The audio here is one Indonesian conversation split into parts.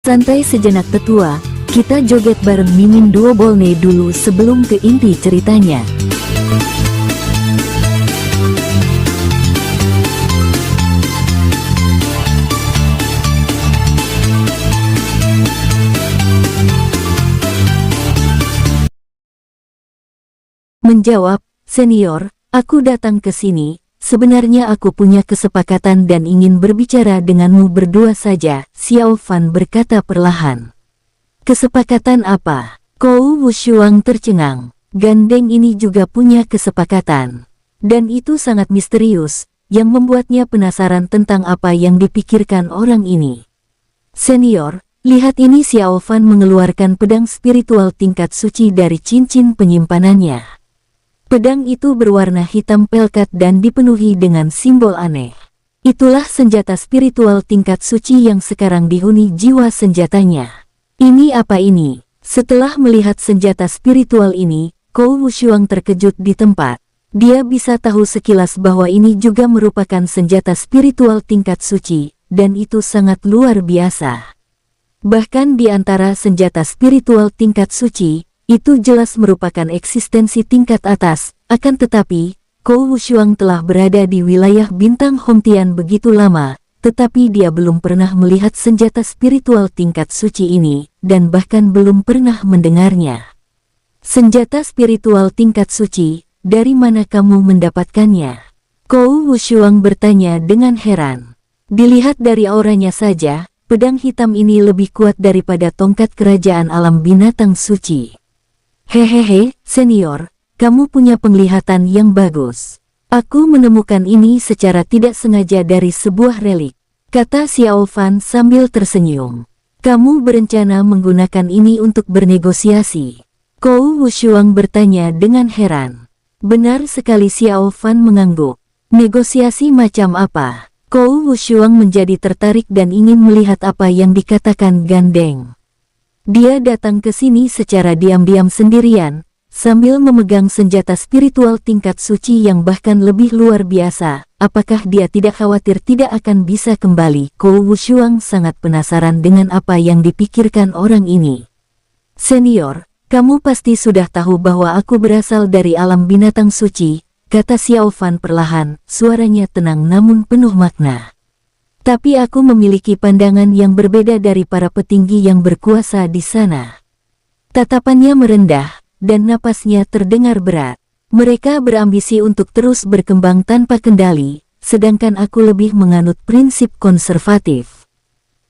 Santai sejenak tetua, kita joget bareng Mimin Duo Bolne dulu sebelum ke inti ceritanya. Menjawab, senior, aku datang ke sini. Sebenarnya aku punya kesepakatan dan ingin berbicara denganmu berdua saja, Xiao Fan berkata perlahan. Kesepakatan apa? Kou Wushuang tercengang. Gandeng ini juga punya kesepakatan. Dan itu sangat misterius, yang membuatnya penasaran tentang apa yang dipikirkan orang ini. Senior, lihat ini, Xiao Fan mengeluarkan pedang spiritual tingkat suci dari cincin penyimpanannya. Pedang itu berwarna hitam pelkat dan dipenuhi dengan simbol aneh. Itulah senjata spiritual tingkat suci yang sekarang dihuni jiwa senjatanya. Ini apa ini? Setelah melihat senjata spiritual ini, Kou Wushuang terkejut di tempat. Dia bisa tahu sekilas bahwa ini juga merupakan senjata spiritual tingkat suci, dan itu sangat luar biasa. Bahkan di antara senjata spiritual tingkat suci, itu jelas merupakan eksistensi tingkat atas, akan tetapi, Kou Wushuang telah berada di wilayah bintang Hongtian begitu lama, tetapi dia belum pernah melihat senjata spiritual tingkat suci ini, dan bahkan belum pernah mendengarnya. Senjata spiritual tingkat suci, dari mana kamu mendapatkannya? Kou Wushuang bertanya dengan heran. Dilihat dari auranya saja, pedang hitam ini lebih kuat daripada tongkat kerajaan alam binatang suci. Hehehe, senior, kamu punya penglihatan yang bagus. Aku menemukan ini secara tidak sengaja dari sebuah relik, kata Xiao Fan sambil tersenyum. Kamu berencana menggunakan ini untuk bernegosiasi? Kou Wushuang bertanya dengan heran. Benar sekali, Xiao Fan mengangguk. Negosiasi macam apa? Kou Wushuang menjadi tertarik dan ingin melihat apa yang dikatakan Gandeng. Dia datang ke sini secara diam-diam sendirian, sambil memegang senjata spiritual tingkat suci yang bahkan lebih luar biasa. Apakah dia tidak khawatir tidak akan bisa kembali? Kou Wushuang sangat penasaran dengan apa yang dipikirkan orang ini. Senior, kamu pasti sudah tahu bahwa aku berasal dari alam binatang suci, kata Xiao Fan perlahan, suaranya tenang namun penuh makna. Tapi aku memiliki pandangan yang berbeda dari para petinggi yang berkuasa di sana. Tatapannya merendah, dan napasnya terdengar berat. Mereka berambisi untuk terus berkembang tanpa kendali, sedangkan aku lebih menganut prinsip konservatif.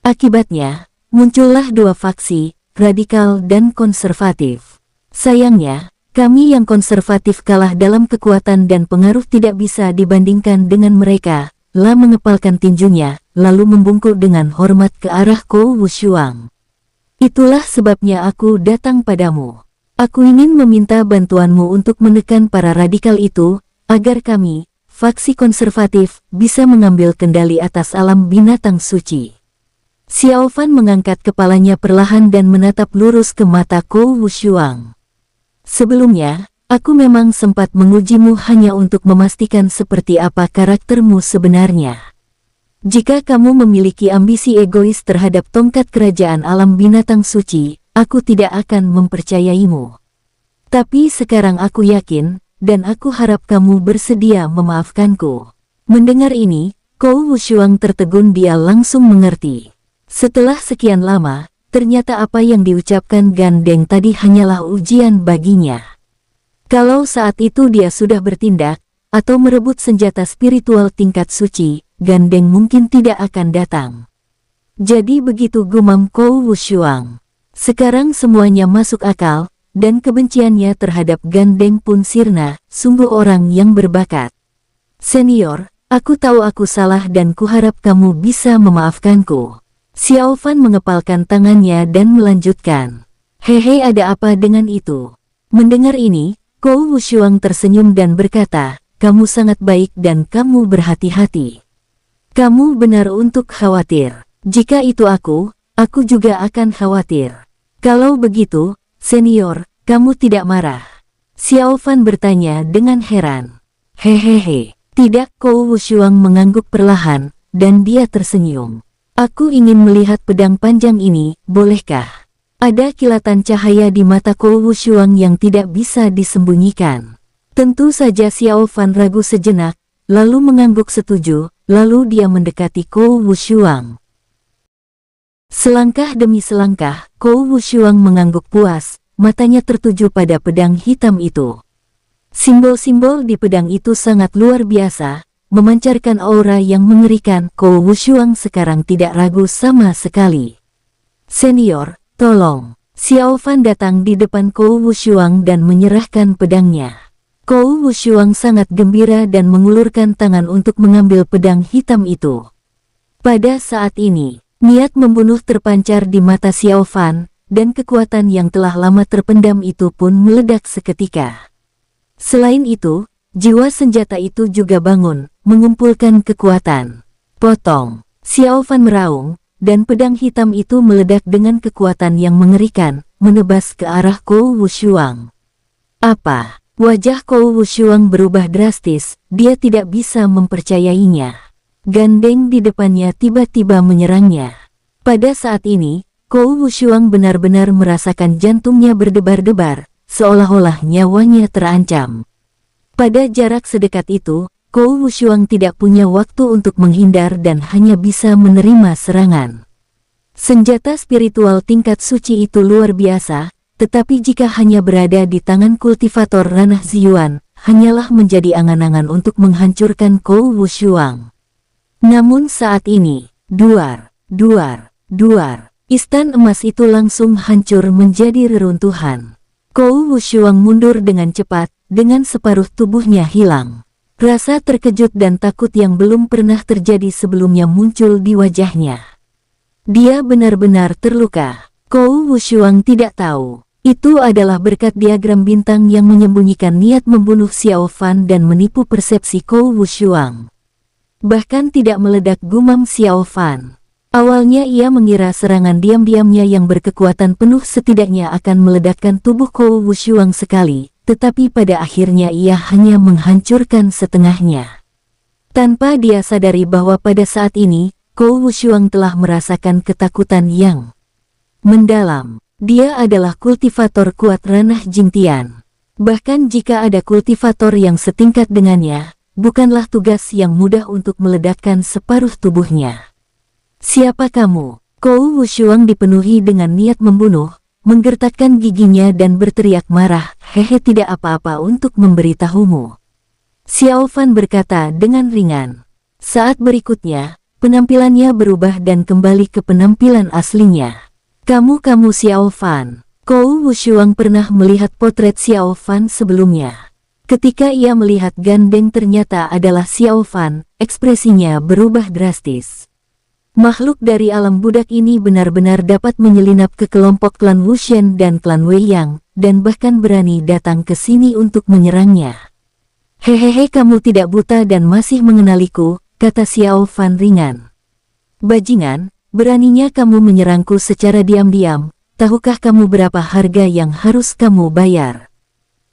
Akibatnya, muncullah dua faksi, radikal dan konservatif. Sayangnya, kami yang konservatif kalah dalam kekuatan dan pengaruh tidak bisa dibandingkan dengan mereka. La mengepalkan tinjunya, lalu membungkuk dengan hormat ke arah Kou Wushuang. Itulah sebabnya aku datang padamu. Aku ingin meminta bantuanmu untuk menekan para radikal itu, agar kami, faksi konservatif, bisa mengambil kendali atas alam binatang suci. Xiao Fan mengangkat kepalanya perlahan dan menatap lurus ke mata Kou Wushuang. Sebelumnya, aku memang sempat mengujimu hanya untuk memastikan seperti apa karaktermu sebenarnya. Jika kamu memiliki ambisi egois terhadap tongkat kerajaan alam binatang suci, aku tidak akan mempercayaimu. Tapi sekarang aku yakin, dan aku harap kamu bersedia memaafkanku. Mendengar ini, Kou Wushuang tertegun, dia langsung mengerti. Setelah sekian lama, ternyata apa yang diucapkan Gandeng tadi hanyalah ujian baginya. Kalau saat itu dia sudah bertindak, atau merebut senjata spiritual tingkat suci, Gandeng mungkin tidak akan datang. Jadi begitu, gumam Kou Wushuang. Sekarang semuanya masuk akal, dan kebenciannya terhadap Gandeng pun sirna, sungguh orang yang berbakat. Senior, aku tahu aku salah dan kuharap kamu bisa memaafkanku. Xiao Fan mengepalkan tangannya dan melanjutkan. Hehe, ada apa dengan itu? Mendengar ini, Kou Wushuang tersenyum dan berkata, kamu sangat baik dan kamu berhati-hati. Kamu benar untuk khawatir. Jika itu aku juga akan khawatir. Kalau begitu, senior, kamu tidak marah? Xiao Fan bertanya dengan heran. Hehehe, tidak. Kou Wushuang mengangguk perlahan, dan dia tersenyum. Aku ingin melihat pedang panjang ini, bolehkah? Ada kilatan cahaya di mata Kou Wushuang yang tidak bisa disembunyikan. Tentu saja Xiao Fan ragu sejenak, lalu mengangguk setuju, lalu dia mendekati Kou Wushuang. Selangkah demi selangkah, Kou Wushuang mengangguk puas, matanya tertuju pada pedang hitam itu. Simbol-simbol di pedang itu sangat luar biasa, memancarkan aura yang mengerikan. Kou Wushuang sekarang tidak ragu sama sekali. Senior, tolong. Xiao Fan datang di depan Kou Wushuang dan menyerahkan pedangnya. Kou Wushuang sangat gembira dan mengulurkan tangan untuk mengambil pedang hitam itu. Pada saat ini, niat membunuh terpancar di mata Xiao Fan, dan kekuatan yang telah lama terpendam itu pun meledak seketika. Selain itu, jiwa senjata itu juga bangun, mengumpulkan kekuatan. Potong. Xiao Fan meraung, dan pedang hitam itu meledak dengan kekuatan yang mengerikan, menebas ke arah Kou Wushuang. Apa? Wajah Kou Wushuang berubah drastis, dia tidak bisa mempercayainya. Gandeng di depannya tiba-tiba menyerangnya. Pada saat ini, Kou Wushuang benar-benar merasakan jantungnya berdebar-debar, seolah-olah nyawanya terancam. Pada jarak sedekat itu, Kou Wushuang tidak punya waktu untuk menghindar dan hanya bisa menerima serangan. Senjata spiritual tingkat suci itu luar biasa, tetapi jika hanya berada di tangan kultivator ranah Ziyuan, hanyalah menjadi angan-angan untuk menghancurkan Kou Wushuang. Namun saat ini, duar, istan emas itu langsung hancur menjadi reruntuhan. Kou Wushuang mundur dengan cepat, dengan separuh tubuhnya hilang. Rasa terkejut dan takut yang belum pernah terjadi sebelumnya muncul di wajahnya. Dia benar-benar terluka. Kou Wushuang tidak tahu. Itu adalah berkat diagram bintang yang menyembunyikan niat membunuh Xiao Fan dan menipu persepsi Kou Wushuang. Bahkan tidak meledak, gumam Xiao Fan. Awalnya ia mengira serangan diam-diamnya yang berkekuatan penuh setidaknya akan meledakkan tubuh Kou Wushuang sekali. Tetapi pada akhirnya ia hanya menghancurkan setengahnya. Tanpa dia sadari bahwa pada saat ini, Kou Wushuang telah merasakan ketakutan yang mendalam. Dia adalah kultivator kuat ranah Jingtian. Bahkan jika ada kultivator yang setingkat dengannya, bukanlah tugas yang mudah untuk meledakkan separuh tubuhnya. Siapa kamu? Kou Wushuang dipenuhi dengan niat membunuh, menggertakkan giginya dan berteriak marah, "Hehe, tidak apa-apa untuk memberitahumu." Xiao Fan berkata dengan ringan. Saat berikutnya, penampilannya berubah dan kembali ke penampilan aslinya. Kamu Xiao Fan. Kou Wushuang pernah melihat potret Xiao Fan sebelumnya. Ketika ia melihat gandeng ternyata adalah Xiao Fan, ekspresinya berubah drastis. Makhluk dari alam budak ini benar-benar dapat menyelinap ke kelompok klan Wushen dan klan Wei Yang, dan bahkan berani datang ke sini untuk menyerangnya. Hehehe, kamu tidak buta dan masih mengenaliku, kata Xiao Fan ringan. Bajingan, beraninya kamu menyerangku secara diam-diam, tahukah kamu berapa harga yang harus kamu bayar?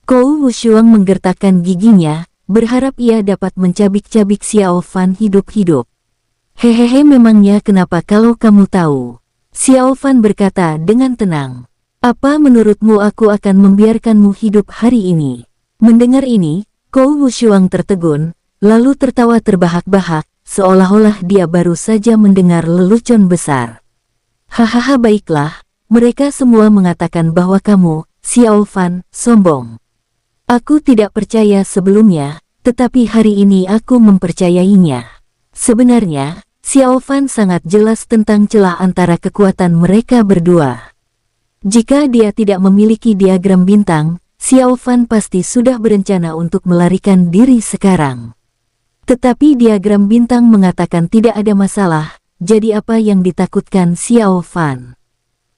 Kou Wushuang menggertakkan giginya, berharap ia dapat mencabik-cabik Xiao Fan hidup-hidup. Hehehe, memangnya kenapa kalau kamu tahu? Xiao Fan berkata dengan tenang. Apa menurutmu aku akan membiarkanmu hidup hari ini? Mendengar ini, Kou Wushuang tertegun, lalu tertawa terbahak-bahak, seolah-olah dia baru saja mendengar lelucon besar. Hahaha, baiklah, mereka semua mengatakan bahwa kamu, Xiao Fan, sombong. Aku tidak percaya sebelumnya, tetapi hari ini aku mempercayainya. Sebenarnya, Xiao Fan sangat jelas tentang celah antara kekuatan mereka berdua. Jika dia tidak memiliki diagram bintang, Xiao Fan pasti sudah berencana untuk melarikan diri sekarang. Tetapi diagram bintang mengatakan tidak ada masalah, jadi apa yang ditakutkan Xiao Fan?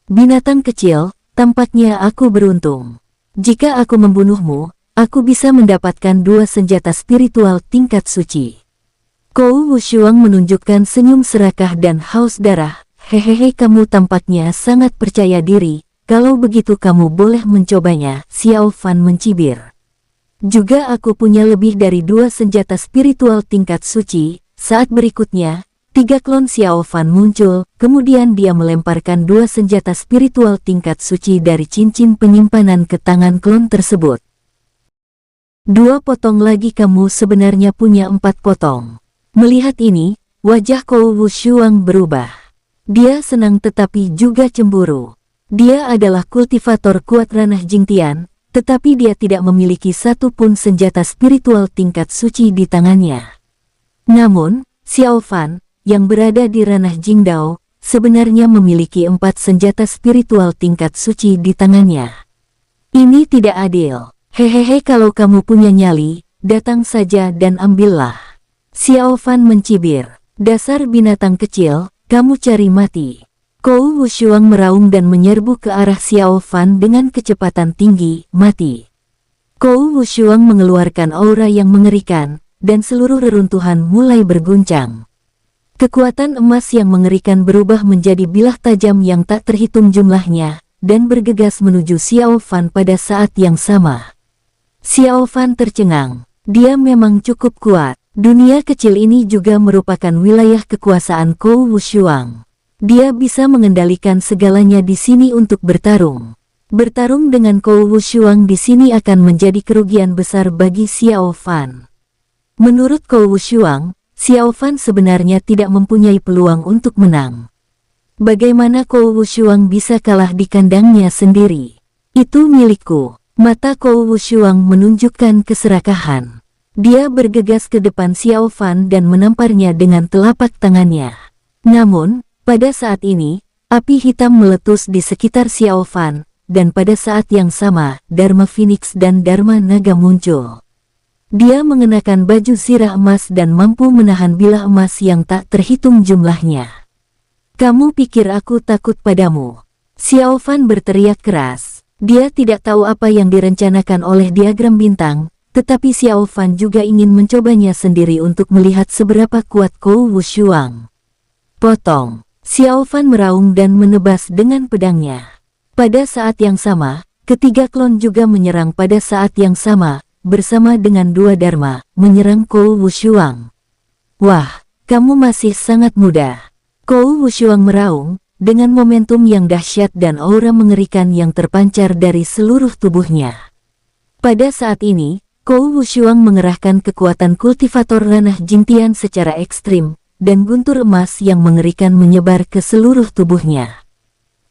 Binatang kecil, tampaknya aku beruntung. Jika aku membunuhmu, aku bisa mendapatkan 2 senjata spiritual tingkat suci. Kou Wushuang menunjukkan senyum serakah dan haus darah. Hehehe, kamu tampaknya sangat percaya diri, kalau begitu kamu boleh mencobanya, Xiao Fan mencibir. Juga aku punya lebih dari 2 senjata spiritual tingkat suci. Saat berikutnya, Tiga klon Xiao Fan muncul, kemudian dia melemparkan dua senjata spiritual tingkat suci dari cincin penyimpanan ke tangan klon tersebut. Dua potong lagi, kamu sebenarnya punya 4 potong. Melihat ini, wajah Kou Wushuang berubah. Dia senang tetapi juga cemburu. Dia adalah kultivator kuat ranah Jingtian, tetapi dia tidak memiliki satu pun senjata spiritual tingkat suci di tangannya. Namun, Xiao Fan yang berada di ranah Jingdao, sebenarnya memiliki 4 senjata spiritual tingkat suci di tangannya. Ini tidak adil. Hehehe, kalau kamu punya nyali, datang saja dan ambillah. Xiao Fan mencibir. Dasar binatang kecil, kamu cari mati. Kou Wushuang meraung dan menyerbu ke arah Xiao Fan dengan kecepatan tinggi, mati. Kou Wushuang mengeluarkan aura yang mengerikan, dan seluruh reruntuhan mulai berguncang. Kekuatan emas yang mengerikan berubah menjadi bilah tajam yang tak terhitung jumlahnya, dan bergegas menuju Xiao Fan pada saat yang sama. Xiao Fan tercengang. Dia memang cukup kuat. Dunia kecil ini juga merupakan wilayah kekuasaan Kou Wushuang. Dia bisa mengendalikan segalanya di sini untuk bertarung. Bertarung dengan Kou Wushuang di sini akan menjadi kerugian besar bagi Xiao Fan. Menurut Kou Wushuang, Xiao Fan sebenarnya tidak mempunyai peluang untuk menang. Bagaimana Kou Wushuang bisa kalah di kandangnya sendiri? Itu milikku. Mata Kou Wushuang menunjukkan keserakahan. Dia bergegas ke depan Xiao Fan dan menamparnya dengan telapak tangannya. Namun, pada saat ini, api hitam meletus di sekitar Xiao Fan, dan pada saat yang sama, Dharma Phoenix dan Dharma Naga muncul. Dia mengenakan baju sirah emas dan mampu menahan bilah emas yang tak terhitung jumlahnya. Kamu pikir aku takut padamu? Xiao Fan berteriak keras. Dia tidak tahu apa yang direncanakan oleh diagram bintang, tetapi Xiao Fan juga ingin mencobanya sendiri untuk melihat seberapa kuat Kou Wushuang. Potong. Xiao Fan meraung dan menebas dengan pedangnya. Pada saat yang sama, ketiga klon juga menyerang pada saat yang sama, bersama dengan dua Dharma, menyerang Kou Wushuang. Wah, kamu masih sangat muda. Kou Wushuang meraung, dengan momentum yang dahsyat dan aura mengerikan yang terpancar dari seluruh tubuhnya. Pada saat ini, Kou Wushuang mengerahkan kekuatan kultivator ranah Jingtian secara ekstrim, dan guntur emas yang mengerikan menyebar ke seluruh tubuhnya.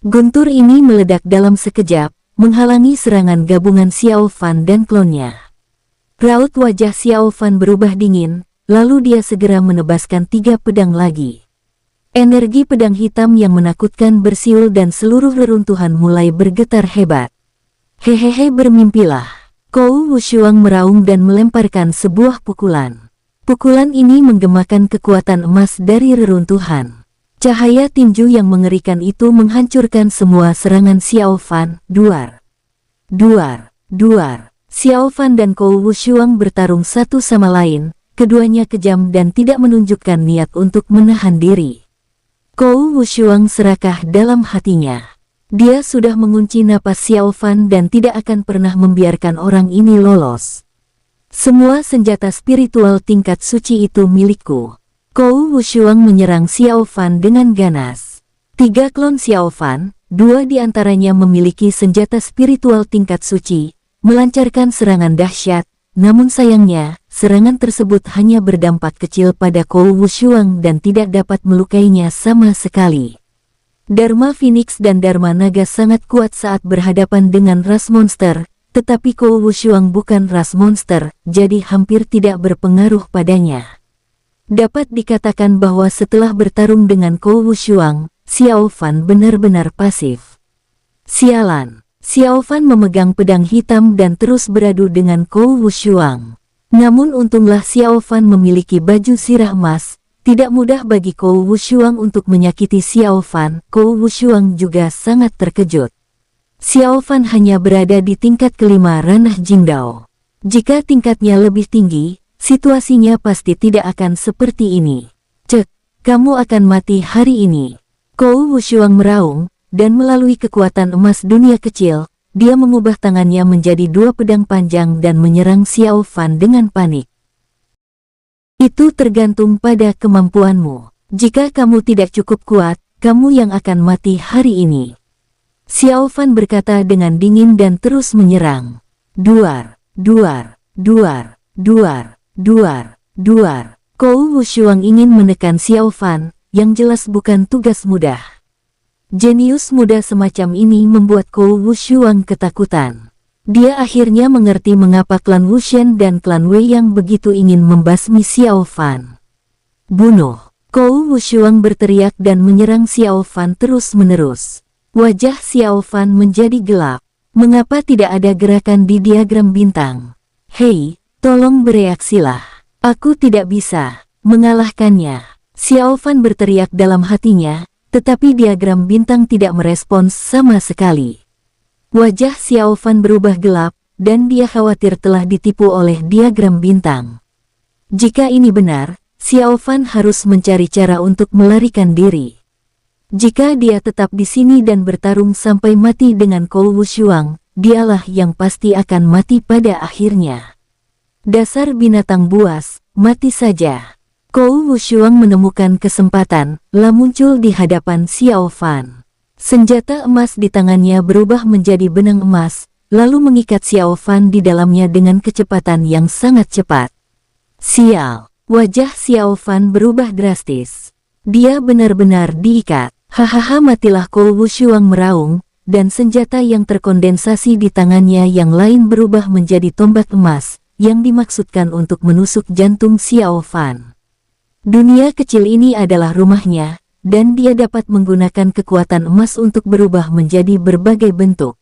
Guntur ini meledak dalam sekejap, menghalangi serangan gabungan Xiao Fan dan klonnya. Raut wajah Xiao Fan berubah dingin, lalu dia segera menebaskan 3 pedang lagi. Energi pedang hitam yang menakutkan bersiul dan seluruh reruntuhan mulai bergetar hebat. Hehehe, bermimpilah. Kou Wushuang meraung dan melemparkan sebuah pukulan. Pukulan ini menggemakan kekuatan emas dari reruntuhan. Cahaya tinju yang mengerikan itu menghancurkan semua serangan Xiao Fan. Duar. Duar. Duar. Xiao Fan dan Kou Wushuang bertarung satu sama lain, keduanya kejam dan tidak menunjukkan niat untuk menahan diri. Kou Wushuang serakah dalam hatinya. Dia sudah mengunci napas Xiao Fan dan tidak akan pernah membiarkan orang ini lolos. Semua senjata spiritual tingkat suci itu milikku. Kou Wushuang menyerang Xiao Fan dengan ganas. 3 klon Xiao Fan, 2 di antaranya memiliki senjata spiritual tingkat suci, melancarkan serangan dahsyat, namun sayangnya, serangan tersebut hanya berdampak kecil pada Kou Wushuang dan tidak dapat melukainya sama sekali. Dharma Phoenix dan Dharma Naga sangat kuat saat berhadapan dengan ras monster, tetapi Kou Wushuang bukan ras monster, jadi hampir tidak berpengaruh padanya. Dapat dikatakan bahwa setelah bertarung dengan Kou Wushuang, Xiao Fan benar-benar pasif. Sialan. Xiao Fan memegang pedang hitam dan terus beradu dengan Kou Wushuang. Namun untunglah Xiao Fan memiliki baju sirah emas, tidak mudah bagi Kou Wushuang untuk menyakiti Xiao Fan. Kou Wushuang juga sangat terkejut. Xiao Fan hanya berada di tingkat kelima ranah Jingdao. Jika tingkatnya lebih tinggi, situasinya pasti tidak akan seperti ini. Cek, kamu akan mati hari ini. Kou Wushuang meraung, dan melalui kekuatan emas dunia kecil, dia mengubah tangannya menjadi 2 pedang panjang dan menyerang Xiao Fan dengan panik. Itu tergantung pada kemampuanmu. Jika kamu tidak cukup kuat, kamu yang akan mati hari ini. Xiao Fan berkata dengan dingin dan terus menyerang. Duar, duar, duar, duar, duar, duar. Kou Wushuang ingin menekan Xiao Fan, yang jelas bukan tugas mudah. Jenius muda semacam ini membuat Kou Wushuang ketakutan. Dia akhirnya mengerti mengapa klan Wushen dan klan Wei yang begitu ingin membasmi Xiao Fan. Bunuh! Kou Wushuang berteriak dan menyerang Xiao Fan terus-menerus. Wajah Xiao Fan menjadi gelap. Mengapa tidak ada gerakan di diagram bintang? Hei, tolong bereaksilah. Aku tidak bisa mengalahkannya. Xiao Fan berteriak dalam hatinya, tetapi diagram bintang tidak merespons sama sekali. Wajah Xiao Fan berubah gelap, dan dia khawatir telah ditipu oleh diagram bintang. Jika ini benar, Xiao Fan harus mencari cara untuk melarikan diri. Jika dia tetap di sini dan bertarung sampai mati dengan Kou Wushuang, dialah yang pasti akan mati pada akhirnya. Dasar binatang buas, mati saja. Kou Wushuang menemukan kesempatan, lalu muncul di hadapan Xiao Fan. Senjata emas di tangannya berubah menjadi benang emas, lalu mengikat Xiao Fan di dalamnya dengan kecepatan yang sangat cepat. Sial! Wajah Xiao Fan berubah drastis. Dia benar-benar diikat. Hahaha, matilah! Kou Wushuang meraung, dan senjata yang terkondensasi di tangannya yang lain berubah menjadi tombak emas, yang dimaksudkan untuk menusuk jantung Xiao Fan. Dunia kecil ini adalah rumahnya, dan dia dapat menggunakan kekuatan emas untuk berubah menjadi berbagai bentuk.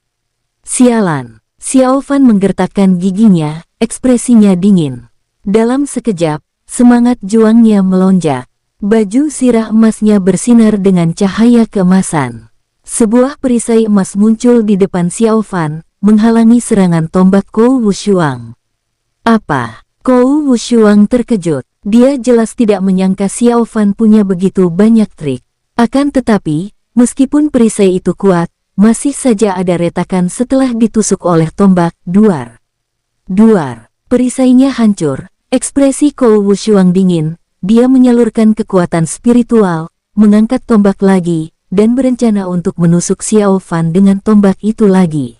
Sialan! Xiao Fan menggertakkan giginya, ekspresinya dingin. Dalam sekejap, semangat juangnya melonjak. Baju sirah emasnya bersinar dengan cahaya keemasan. Sebuah perisai emas muncul di depan Xiao Fan, menghalangi serangan tombak Kou Wushuang. Apa? Kou Wushuang terkejut. Dia jelas tidak menyangka Xiao Fan punya begitu banyak trik. Akan tetapi, meskipun perisai itu kuat, masih saja ada retakan setelah ditusuk oleh tombak. Duar. Duar. Perisainya hancur. Ekspresi Kou Wushuang dingin, dia menyalurkan kekuatan spiritual, mengangkat tombak lagi, dan berencana untuk menusuk Xiao Fan dengan tombak itu lagi.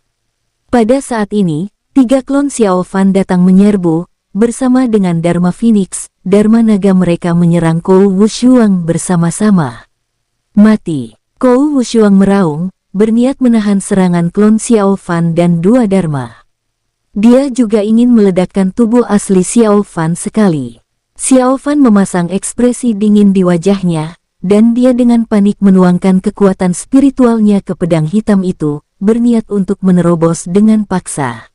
Pada saat ini, 3 klon Xiao Fan datang menyerbu, bersama dengan Dharma Phoenix, Dharma Naga mereka menyerang Kou Wushuang bersama-sama. Mati! Kou Wushuang meraung, berniat menahan serangan klon Xiao Fan dan 2 Dharma. Dia juga ingin meledakkan tubuh asli Xiao Fan sekali. Xiao Fan memasang ekspresi dingin di wajahnya, dan dia dengan panik menuangkan kekuatan spiritualnya ke pedang hitam itu, berniat untuk menerobos dengan paksa.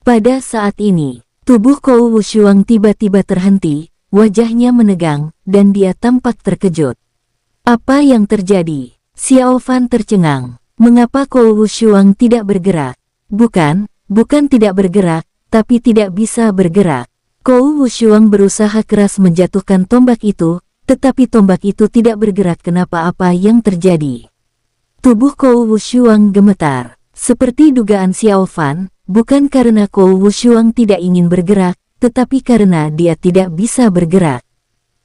Pada saat ini, tubuh Kou Wushuang tiba-tiba terhenti, wajahnya menegang, dan dia tampak terkejut. Apa yang terjadi? Xiao Fan tercengang. Mengapa Kou Wushuang tidak bergerak? Bukan tidak bergerak, tapi tidak bisa bergerak. Kou Wushuang berusaha keras menjatuhkan tombak itu, tetapi tombak itu tidak bergerak. Kenapa? Apa yang terjadi? Tubuh Kou Wushuang gemetar. Seperti dugaan Xiao Fan, bukan karena Kou Wushuang tidak ingin bergerak, tetapi karena dia tidak bisa bergerak.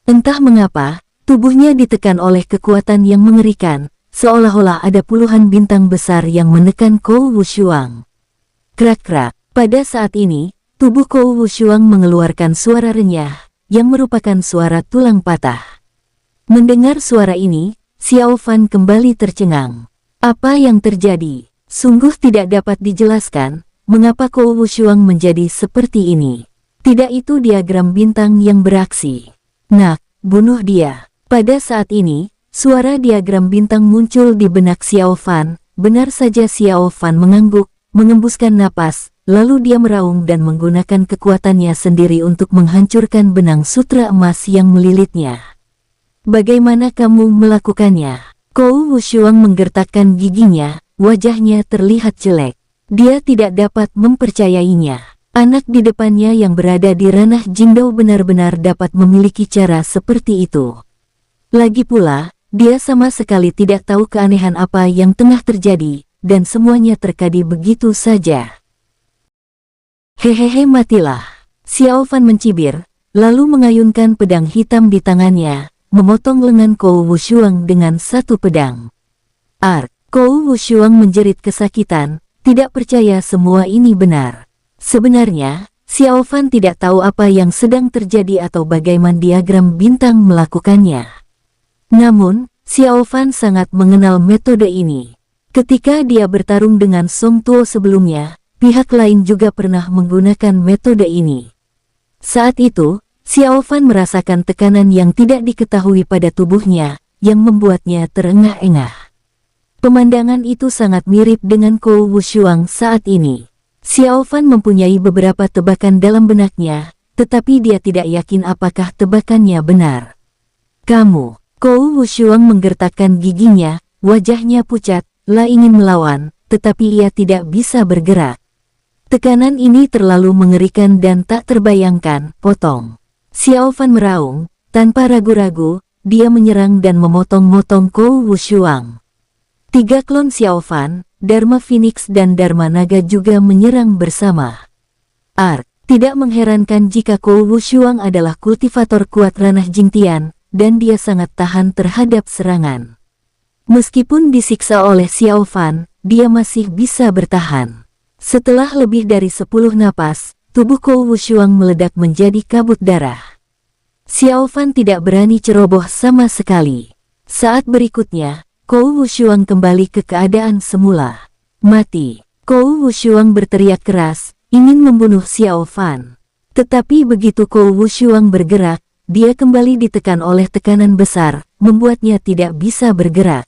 Entah mengapa, tubuhnya ditekan oleh kekuatan yang mengerikan, seolah-olah ada puluhan bintang besar yang menekan Kou Wushuang. Krak-krak. Pada saat ini, tubuh Kou Wushuang mengeluarkan suara renyah, yang merupakan suara tulang patah. Mendengar suara ini, Xiao Fan kembali tercengang. Apa yang terjadi? Sungguh tidak dapat dijelaskan, mengapa Kou Wushuang menjadi seperti ini. Tidak, itu diagram bintang yang beraksi. Nak, bunuh dia. Pada saat ini, suara diagram bintang muncul di benak Xiao Fan. Benar saja Xiao Fan mengangguk, mengembuskan napas, lalu dia meraung dan menggunakan kekuatannya sendiri untuk menghancurkan benang sutra emas yang melilitnya. Bagaimana kamu melakukannya? Kou Wushuang menggertakkan giginya, wajahnya terlihat jelek. Dia tidak dapat mempercayainya. Anak di depannya yang berada di ranah Jingdao benar-benar dapat memiliki cara seperti itu. Lagi pula, dia sama sekali tidak tahu keanehan apa yang tengah terjadi, dan semuanya terjadi begitu saja. Hehehe, matilah. Xiao Fan mencibir, lalu mengayunkan pedang hitam di tangannya, memotong lengan Kou Wushuang dengan satu pedang. Kou Wushuang menjerit kesakitan, tidak percaya semua ini benar. Sebenarnya, Xiao Fan tidak tahu apa yang sedang terjadi atau bagaimana diagram bintang melakukannya. Namun, Xiao Fan sangat mengenal metode ini. Ketika dia bertarung dengan Song Tuo sebelumnya, pihak lain juga pernah menggunakan metode ini. Saat itu, Xiao Fan merasakan tekanan yang tidak diketahui pada tubuhnya, yang membuatnya terengah-engah. Pemandangan itu sangat mirip dengan Kou Wushuang saat ini. Xiao Fan mempunyai beberapa tebakan dalam benaknya, tetapi dia tidak yakin apakah tebakannya benar. Kamu, Kou Wushuang menggertakkan giginya, wajahnya pucat, ingin melawan, tetapi ia tidak bisa bergerak. Tekanan ini terlalu mengerikan dan tak terbayangkan, potong. Xiao Fan meraung, tanpa ragu-ragu, dia menyerang dan memotong-motong Kou Wushuang. 3 klon Xiao Fan, Dharma Phoenix dan Dharma Naga juga menyerang bersama. Tidak mengherankan jika Kou Wushuang adalah kultivator kuat ranah Jingtian, dan dia sangat tahan terhadap serangan. Meskipun disiksa oleh Xiao Fan, dia masih bisa bertahan. Setelah lebih dari 10 napas, tubuh Kou Wushuang meledak menjadi kabut darah. Xiao Fan tidak berani ceroboh sama sekali. Saat berikutnya, Kou Wushuang kembali ke keadaan semula. Mati. Kou Wushuang berteriak keras, ingin membunuh Xiao Fan. Tetapi begitu Kou Wushuang bergerak, dia kembali ditekan oleh tekanan besar, membuatnya tidak bisa bergerak.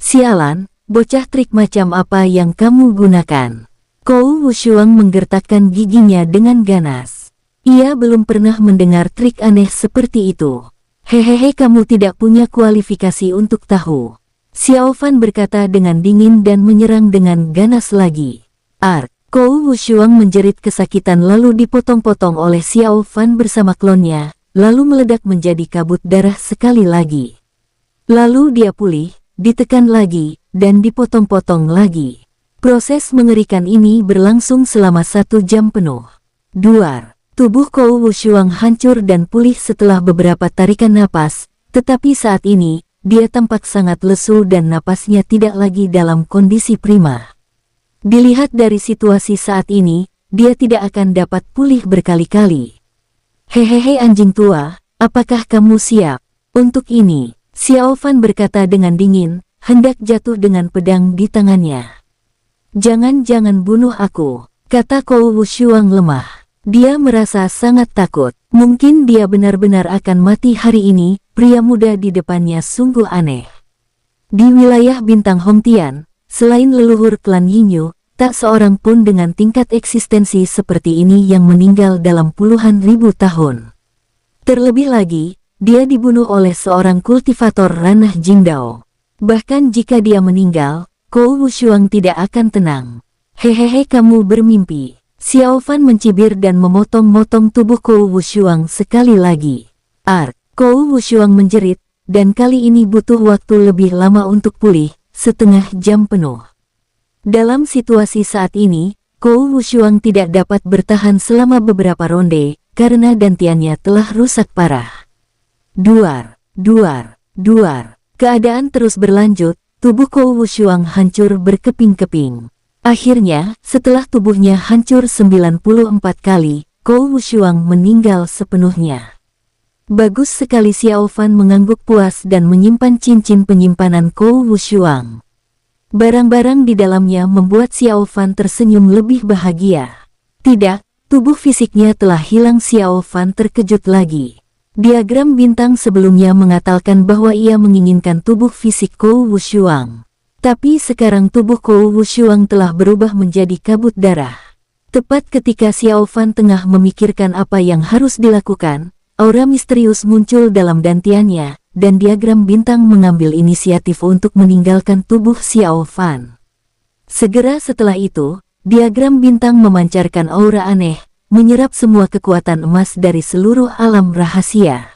Sialan, bocah, trik macam apa yang kamu gunakan? Kou Wushuang menggertakkan giginya dengan ganas. Ia belum pernah mendengar trik aneh seperti itu. Hehehe, kamu tidak punya kualifikasi untuk tahu. Xiao Fan berkata dengan dingin dan menyerang dengan ganas lagi. Kou Wushuang menjerit kesakitan lalu dipotong-potong oleh Xiao Fan bersama klonnya, lalu meledak menjadi kabut darah sekali lagi. Lalu dia pulih, ditekan lagi, dan dipotong-potong lagi. Proses mengerikan ini berlangsung selama 1 jam penuh. Tubuh Kou Wushuang hancur dan pulih setelah beberapa tarikan napas, tetapi saat ini, dia tampak sangat lesu dan napasnya tidak lagi dalam kondisi prima. Dilihat dari situasi saat ini, dia tidak akan dapat pulih berkali-kali. Hehehe anjing tua, apakah kamu siap untuk ini? Xiao Fan berkata dengan dingin, hendak jatuh dengan pedang di tangannya. Jangan bunuh aku, kata Kou Wushuang lemah. Dia merasa sangat takut. Mungkin dia benar-benar akan mati hari ini. Pria muda di depannya sungguh aneh. Di wilayah bintang Hongtian, selain leluhur klan Yinyu, tak seorang pun dengan tingkat eksistensi seperti ini yang meninggal dalam puluhan ribu tahun. Terlebih lagi, dia dibunuh oleh seorang kultivator ranah Jingdao. Bahkan jika dia meninggal, Kou Wushuang tidak akan tenang. Hehehe, kamu bermimpi. Xiao Fan mencibir dan memotong-motong tubuh Kou Wushuang sekali lagi. Kou Wushuang menjerit, dan kali ini butuh waktu lebih lama untuk pulih, setengah jam penuh. Dalam situasi saat ini, Kou Wushuang tidak dapat bertahan selama beberapa ronde, karena dantiannya telah rusak parah. Duar. Keadaan terus berlanjut, tubuh Kou Wushuang hancur berkeping-keping. Akhirnya, setelah tubuhnya hancur 94 kali, Kou Wushuang meninggal sepenuhnya. Bagus sekali, Xiao Fan mengangguk puas dan menyimpan cincin penyimpanan Kou Wushuang. Barang-barang di dalamnya membuat Xiao Fan tersenyum lebih bahagia. Tidak, tubuh fisiknya telah hilang. Xiao Fan terkejut lagi. Diagram bintang sebelumnya mengatakan bahwa ia menginginkan tubuh fisik Kou Wushuang. Tapi sekarang tubuh Kou Wushuang telah berubah menjadi kabut darah. Tepat ketika Xiao Fan tengah memikirkan apa yang harus dilakukan, aura misterius muncul dalam dantiannya, dan diagram bintang mengambil inisiatif untuk meninggalkan tubuh Xiao Fan. Segera setelah itu, diagram bintang memancarkan aura aneh, menyerap semua kekuatan emas dari seluruh alam rahasia.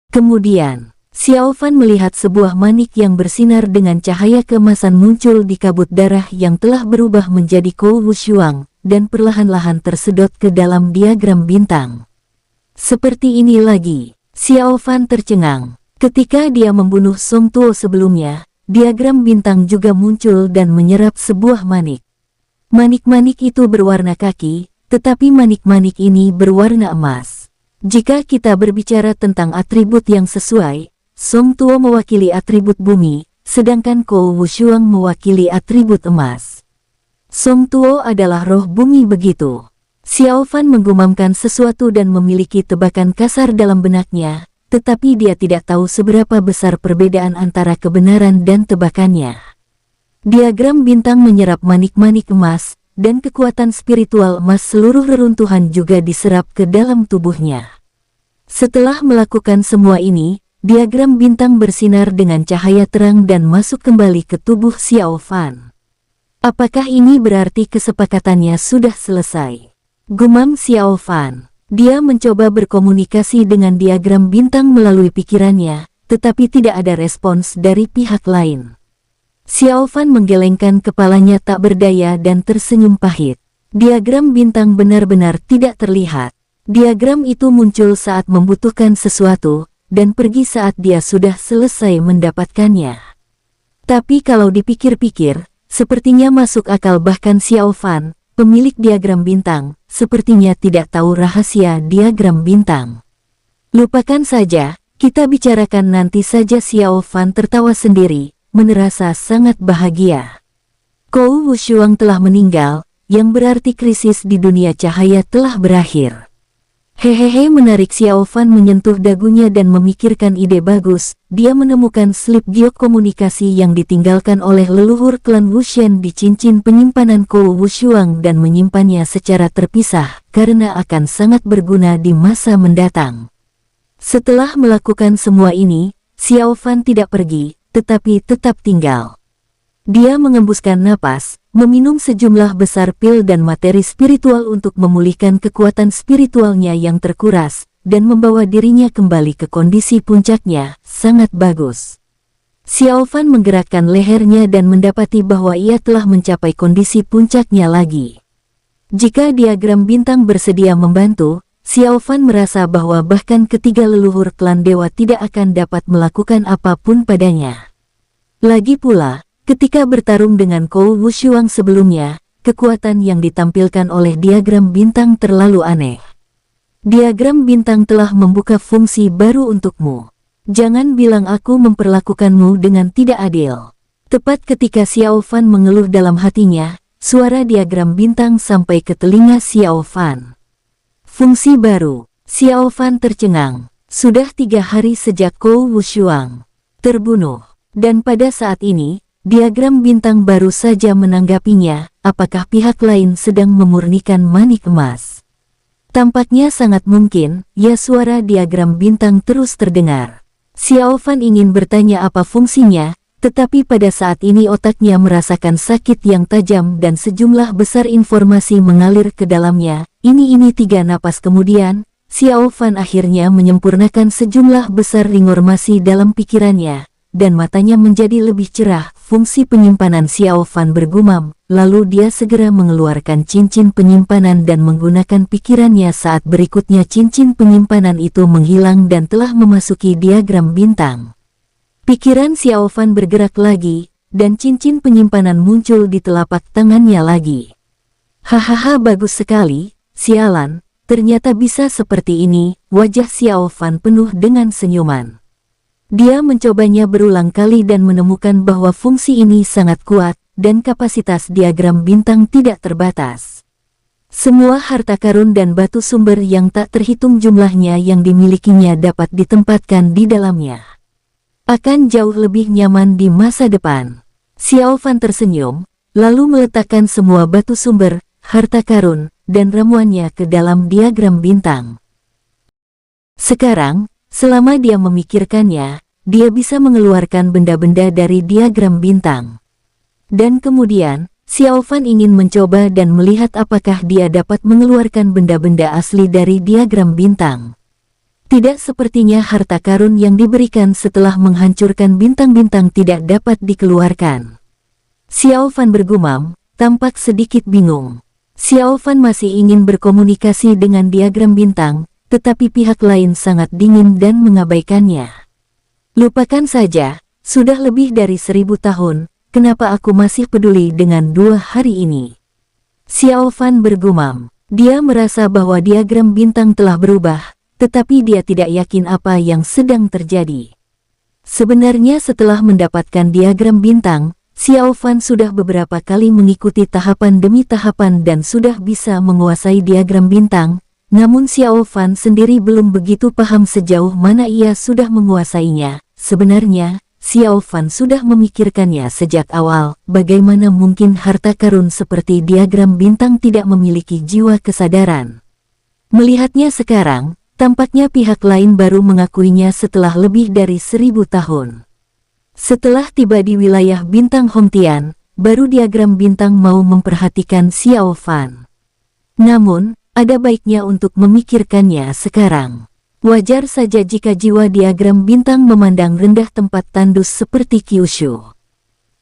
Kemudian, Xiao Fan melihat sebuah manik yang bersinar dengan cahaya keemasan muncul di kabut darah yang telah berubah menjadi Kou Wushuang, dan perlahan-lahan tersedot ke dalam diagram bintang. Seperti ini lagi, Xiao Fan tercengang. Ketika dia membunuh Song Tuo sebelumnya, diagram bintang juga muncul dan menyerap sebuah manik. Manik-manik itu berwarna kaki, tetapi manik-manik ini berwarna emas. Jika kita berbicara tentang atribut yang sesuai, Song Tuo mewakili atribut bumi, sedangkan Kou Wushuang mewakili atribut emas. Song Tuo adalah roh bumi begitu. Xiao Fan menggumamkan sesuatu dan memiliki tebakan kasar dalam benaknya, tetapi dia tidak tahu seberapa besar perbedaan antara kebenaran dan tebakannya. Diagram bintang menyerap manik-manik emas, dan kekuatan spiritual emas seluruh reruntuhan juga diserap ke dalam tubuhnya. Setelah melakukan semua ini, diagram bintang bersinar dengan cahaya terang dan masuk kembali ke tubuh Xiao Fan. Apakah ini berarti kesepakatannya sudah selesai? Gumam Xiao Fan. Dia mencoba berkomunikasi dengan diagram bintang melalui pikirannya, tetapi tidak ada respons dari pihak lain. Xiao Fan menggelengkan kepalanya tak berdaya dan tersenyum pahit. Diagram bintang benar-benar tidak terlihat. Diagram itu muncul saat membutuhkan sesuatu, dan pergi saat dia sudah selesai mendapatkannya. Tapi kalau dipikir-pikir, sepertinya masuk akal bahkan Xiao Fan, pemilik diagram bintang, sepertinya tidak tahu rahasia diagram bintang. Lupakan saja, kita bicarakan nanti saja. Xiao Fan tertawa sendiri, merasa sangat bahagia. Kou Wushuang telah meninggal, yang berarti krisis di dunia cahaya telah berakhir. Hehehe, menarik. Xiao Fan menyentuh dagunya dan memikirkan ide bagus. Dia menemukan slip giok komunikasi yang ditinggalkan oleh leluhur klan Wushen di cincin penyimpanan Kou Wushuang dan menyimpannya secara terpisah, karena akan sangat berguna di masa mendatang. Setelah melakukan semua ini, Xiao Fan tidak pergi, tetapi tetap tinggal. Dia mengembuskan napas, meminum sejumlah besar pil dan materi spiritual untuk memulihkan kekuatan spiritualnya yang terkuras, dan membawa dirinya kembali ke kondisi puncaknya. Sangat bagus. Xiao Fan menggerakkan lehernya dan mendapati bahwa ia telah mencapai kondisi puncaknya lagi. Jika diagram bintang bersedia membantu, Xiao Fan merasa bahwa bahkan ketiga leluhur klan dewa tidak akan dapat melakukan apapun padanya. Lagi pula, ketika bertarung dengan Kou Wushuang sebelumnya, kekuatan yang ditampilkan oleh diagram bintang terlalu aneh. Diagram bintang telah membuka fungsi baru untukmu. Jangan bilang aku memperlakukanmu dengan tidak adil. Tepat ketika Xiao Fan mengeluh dalam hatinya, suara diagram bintang sampai ke telinga Xiao Fan. Fungsi baru. Xiao Fan tercengang. Sudah 3 hari sejak Kou Wushuang terbunuh. Dan pada saat ini, diagram bintang baru saja menanggapinya. Apakah pihak lain sedang memurnikan manik emas? Tampaknya sangat mungkin, ya. Suara diagram bintang terus terdengar. Xiao Fan ingin bertanya apa fungsinya, tetapi pada saat ini otaknya merasakan sakit yang tajam dan sejumlah besar informasi mengalir ke dalamnya. Ini 3 napas kemudian, Xiao Fan akhirnya menyempurnakan sejumlah besar informasi dalam pikirannya, dan matanya menjadi lebih cerah. Fungsi penyimpanan. Xiao Fan bergumam, lalu dia segera mengeluarkan cincin penyimpanan dan menggunakan pikirannya. Saat berikutnya cincin penyimpanan itu menghilang dan telah memasuki diagram bintang. Pikiran Xiao Fan bergerak lagi, dan cincin penyimpanan muncul di telapak tangannya lagi. Hahaha, bagus sekali, sialan, ternyata bisa seperti ini. Wajah Xiao Fan penuh dengan senyuman. Dia mencobanya berulang kali dan menemukan bahwa fungsi ini sangat kuat, dan kapasitas diagram bintang tidak terbatas. Semua harta karun dan batu sumber yang tak terhitung jumlahnya yang dimilikinya dapat ditempatkan di dalamnya. Akan jauh lebih nyaman di masa depan. Xiao Fan tersenyum, lalu meletakkan semua batu sumber, harta karun, dan ramuannya ke dalam diagram bintang. Sekarang, selama dia memikirkannya, dia bisa mengeluarkan benda-benda dari diagram bintang. Dan kemudian, Xiao Fan ingin mencoba dan melihat apakah dia dapat mengeluarkan benda-benda asli dari diagram bintang. Tidak sepertinya harta karun yang diberikan setelah menghancurkan bintang-bintang tidak dapat dikeluarkan. Xiao Fan bergumam, tampak sedikit bingung. Xiao Fan masih ingin berkomunikasi dengan diagram bintang, tetapi pihak lain sangat dingin dan mengabaikannya. Lupakan saja, sudah lebih dari 1000 tahun, kenapa aku masih peduli dengan 2 hari ini? Xiao Fan bergumam. Dia merasa bahwa diagram bintang telah berubah, tetapi dia tidak yakin apa yang sedang terjadi. Sebenarnya setelah mendapatkan diagram bintang, Xiao Fan sudah beberapa kali mengikuti tahapan demi tahapan dan sudah bisa menguasai diagram bintang, namun Xiao Fan sendiri belum begitu paham sejauh mana ia sudah menguasainya. Sebenarnya, Xiao Fan sudah memikirkannya sejak awal, bagaimana mungkin harta karun seperti diagram bintang tidak memiliki jiwa kesadaran. Melihatnya sekarang, tampaknya pihak lain baru mengakuinya setelah lebih dari 1000 tahun. Setelah tiba di wilayah bintang Hongtian, baru diagram bintang mau memperhatikan Xiao Fan. Namun, ada baiknya untuk memikirkannya sekarang. Wajar saja jika jiwa diagram bintang memandang rendah tempat tandus seperti Kyushu.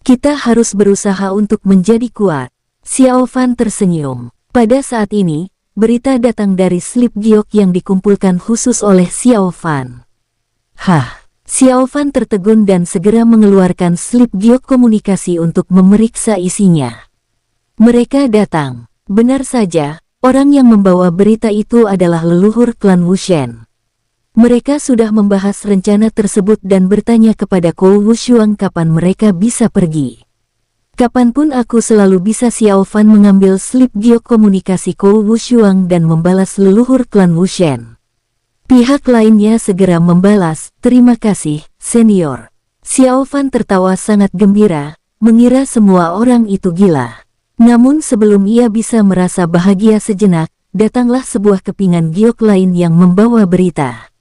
Kita harus berusaha untuk menjadi kuat. Xiao Fan tersenyum. Pada saat ini, berita datang dari slip giok yang dikumpulkan khusus oleh Xiao Fan. Xiao Fan tertegun dan segera mengeluarkan slip giok komunikasi untuk memeriksa isinya. Mereka datang. Benar saja, orang yang membawa berita itu adalah leluhur klan Wushen. Mereka sudah membahas rencana tersebut dan bertanya kepada Kou Wushuang kapan mereka bisa pergi. Kapanpun aku selalu bisa. Xiao Fan mengambil slip giok komunikasi Kou Wushuang dan membalas leluhur klan Wushen. Pihak lainnya segera membalas, terima kasih, senior. Xiao Fan tertawa sangat gembira, mengira semua orang itu gila. Namun sebelum ia bisa merasa bahagia sejenak, datanglah sebuah kepingan giok lain yang membawa berita.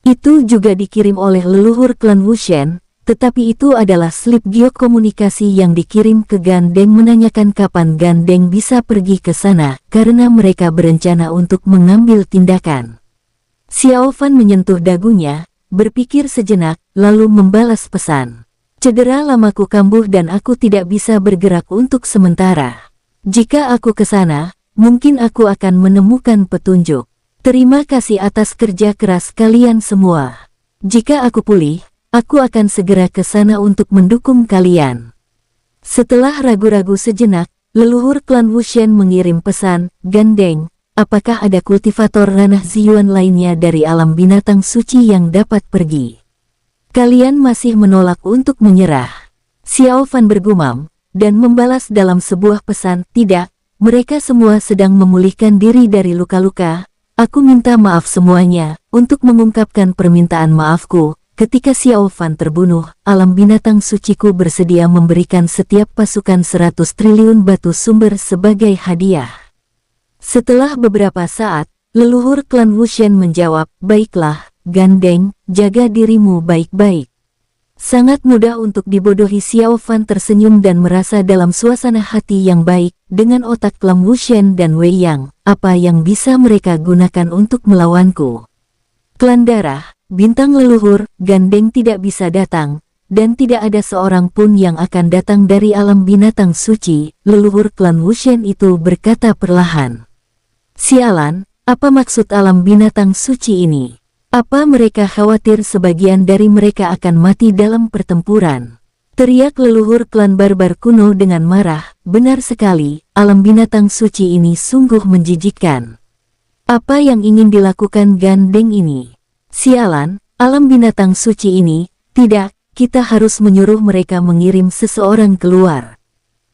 Itu juga dikirim oleh leluhur klan Wushen, tetapi itu adalah slip giok komunikasi yang dikirim ke Gandeng menanyakan kapan Gandeng bisa pergi ke sana, karena mereka berencana untuk mengambil tindakan. Xiao Fan menyentuh dagunya, berpikir sejenak, lalu membalas pesan. Cedera lamaku kambuh dan aku tidak bisa bergerak untuk sementara. Jika aku ke sana, mungkin aku akan menemukan petunjuk. Terima kasih atas kerja keras kalian semua. Jika aku pulih, aku akan segera ke sana untuk mendukung kalian. Setelah ragu-ragu sejenak, leluhur klan Wushen mengirim pesan, Gandeng, apakah ada kultivator ranah Ziyuan lainnya dari alam binatang suci yang dapat pergi? Kalian masih menolak untuk menyerah. Xiao Fan bergumam, dan membalas dalam sebuah pesan, tidak, mereka semua sedang memulihkan diri dari luka-luka. Aku minta maaf semuanya, untuk mengungkapkan permintaan maafku, ketika Xiao Fan terbunuh, alam binatang suciku bersedia memberikan setiap pasukan 100 triliun batu sumber sebagai hadiah. Setelah beberapa saat, leluhur klan Wushen menjawab, baiklah, Gandeng, jaga dirimu baik-baik. Sangat mudah untuk dibodohi. Xiao Fan tersenyum dan merasa dalam suasana hati yang baik, dengan otak klan Wushen dan Wei Yang, apa yang bisa mereka gunakan untuk melawanku? Klan darah, bintang leluhur, Gandeng tidak bisa datang, dan tidak ada seorang pun yang akan datang dari alam binatang suci, leluhur klan Wushen itu berkata perlahan. Sialan, apa maksud alam binatang suci ini? Apa mereka khawatir sebagian dari mereka akan mati dalam pertempuran? Teriak leluhur klan barbar kuno dengan marah, benar sekali, alam binatang suci ini sungguh menjijikkan. Apa yang ingin dilakukan Gandeng ini? Sialan, alam binatang suci ini, tidak, kita harus menyuruh mereka mengirim seseorang keluar.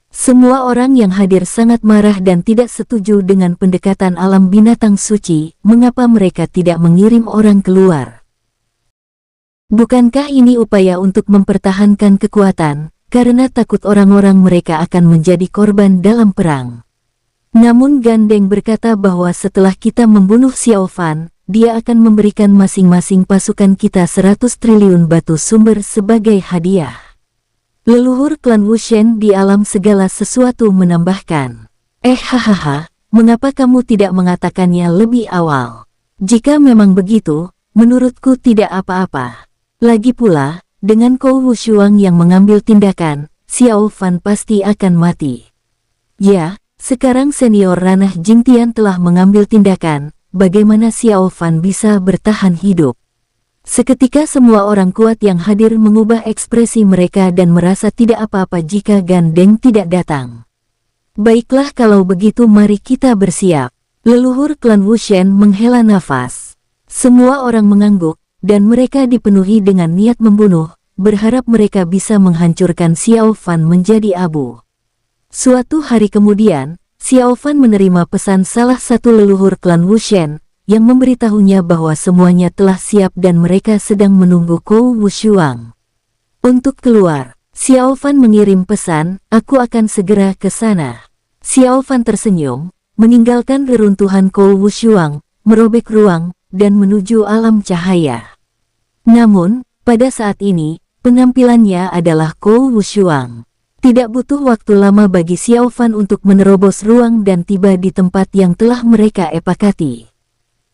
Semua orang yang hadir sangat marah dan tidak setuju dengan pendekatan alam binatang suci. Mengapa mereka tidak mengirim orang keluar? Bukankah ini upaya untuk mempertahankan kekuatan, karena takut orang-orang mereka akan menjadi korban dalam perang? Namun Gandeng berkata bahwa setelah kita membunuh Xiao Fan, dia akan memberikan masing-masing pasukan kita 100 triliun batu sumber sebagai hadiah. Leluhur klan Wushen di alam segala sesuatu menambahkan, hahaha, mengapa kamu tidak mengatakannya lebih awal? Jika memang begitu, menurutku tidak apa-apa. Lagi pula, dengan Kou Wushuang yang mengambil tindakan, Xiao Fan pasti akan mati. Ya, sekarang senior ranah Jingtian telah mengambil tindakan, bagaimana Xiao Fan bisa bertahan hidup. Seketika semua orang kuat yang hadir mengubah ekspresi mereka dan merasa tidak apa-apa jika Gan Deng tidak datang. Baiklah kalau begitu mari kita bersiap. Leluhur klan Wushen menghela nafas. Semua orang mengangguk, dan mereka dipenuhi dengan niat membunuh, berharap mereka bisa menghancurkan Xiao Fan menjadi abu. Suatu hari kemudian, Xiao Fan menerima pesan salah satu leluhur klan Wushen, yang memberitahunya bahwa semuanya telah siap dan mereka sedang menunggu Kou Wushuang. Untuk keluar, Xiao Fan mengirim pesan, aku akan segera ke sana. Xiao Fan tersenyum, meninggalkan reruntuhan Kou Wushuang, merobek ruang, dan menuju alam cahaya. Namun, pada saat ini, penampilannya adalah Kou Wushuang. Tidak butuh waktu lama bagi Xiao Fan untuk menerobos ruang dan tiba di tempat yang telah mereka epakati.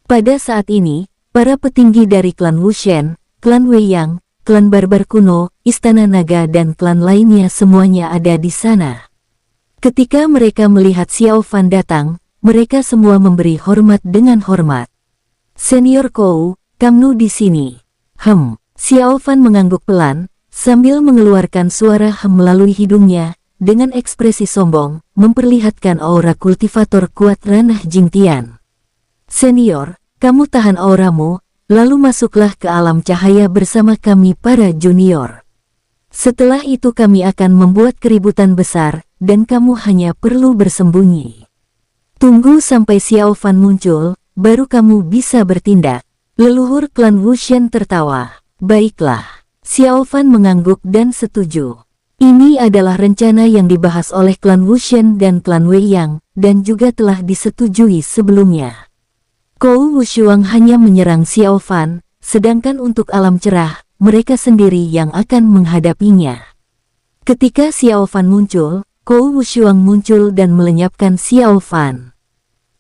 Pada saat ini, para petinggi dari klan Wushen, klan Weiyang, klan Barbar Kuno, Istana Naga dan klan lainnya semuanya ada di sana. Ketika mereka melihat Xiao Fan datang, mereka semua memberi hormat dengan hormat. Senior Kou, kamu di sini. Xiao Fan mengangguk pelan, sambil mengeluarkan suara melalui hidungnya, dengan ekspresi sombong, memperlihatkan aura kultivator kuat ranah Jingtian. Senior, kamu tahan auramu, lalu masuklah ke alam cahaya bersama kami para junior. Setelah itu kami akan membuat keributan besar, dan kamu hanya perlu bersembunyi. Tunggu sampai Xiao Fan muncul, baru kamu bisa bertindak. Leluhur klan Wushen tertawa. Baiklah. Xiao Fan mengangguk dan setuju. Ini adalah rencana yang dibahas oleh klan Wushen dan klan Weiyang, dan juga telah disetujui sebelumnya. Kou Wushuang hanya menyerang Xiao Fan, sedangkan untuk alam cerah, mereka sendiri yang akan menghadapinya. Ketika Xiao Fan muncul, Kou Wushuang muncul dan melenyapkan Xiao Fan.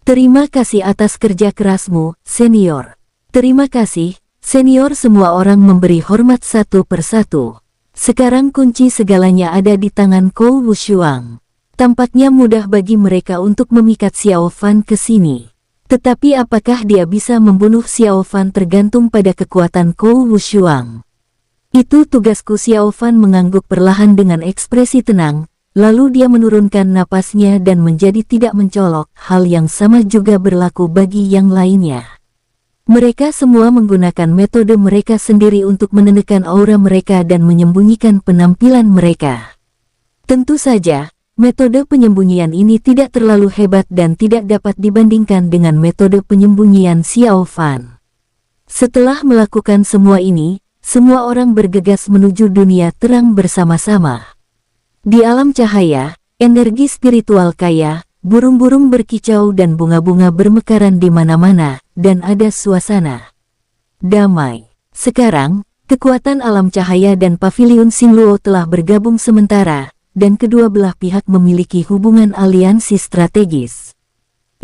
Terima kasih atas kerja kerasmu, senior. Terima kasih, senior. Semua orang memberi hormat satu persatu. Sekarang kunci segalanya ada di tangan Kou Wushuang. Tampaknya mudah bagi mereka untuk memikat Xiao Fan ke sini. Tetapi apakah dia bisa membunuh Xiao Fan tergantung pada kekuatan Kou Wushuang. Itu tugasku. Xiao Fan mengangguk perlahan dengan ekspresi tenang, lalu dia menurunkan napasnya dan menjadi tidak mencolok. Hal yang sama juga berlaku bagi yang lainnya. Mereka semua menggunakan metode mereka sendiri untuk menenangkan aura mereka dan menyembunyikan penampilan mereka. Tentu saja, metode penyembunyian ini tidak terlalu hebat dan tidak dapat dibandingkan dengan metode penyembunyian Xiao Fan. Setelah melakukan semua ini, semua orang bergegas menuju dunia terang bersama-sama. Di alam cahaya, energi spiritual kaya, burung-burung berkicau dan bunga-bunga bermekaran di mana-mana, dan ada suasana damai. Sekarang, kekuatan alam cahaya dan paviliun Xingluo telah bergabung sementara, dan kedua belah pihak memiliki hubungan aliansi strategis.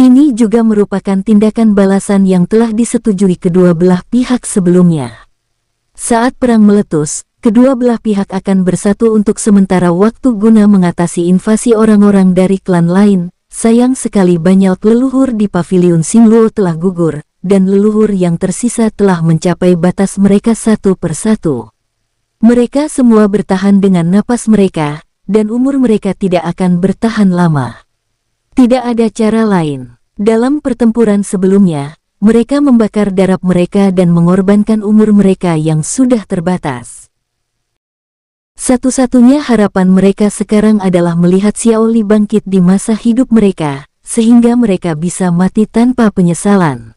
Ini juga merupakan tindakan balasan yang telah disetujui kedua belah pihak sebelumnya. Saat perang meletus, kedua belah pihak akan bersatu untuk sementara waktu guna mengatasi invasi orang-orang dari klan lain. Sayang sekali banyak leluhur di paviliun Xingluo telah gugur, dan leluhur yang tersisa telah mencapai batas mereka satu persatu. Mereka semua bertahan dengan napas mereka, dan umur mereka tidak akan bertahan lama. Tidak ada cara lain. Dalam pertempuran sebelumnya, mereka membakar darah mereka dan mengorbankan umur mereka yang sudah terbatas. Satu-satunya harapan mereka sekarang adalah melihat Xiao Li bangkit di masa hidup mereka, sehingga mereka bisa mati tanpa penyesalan.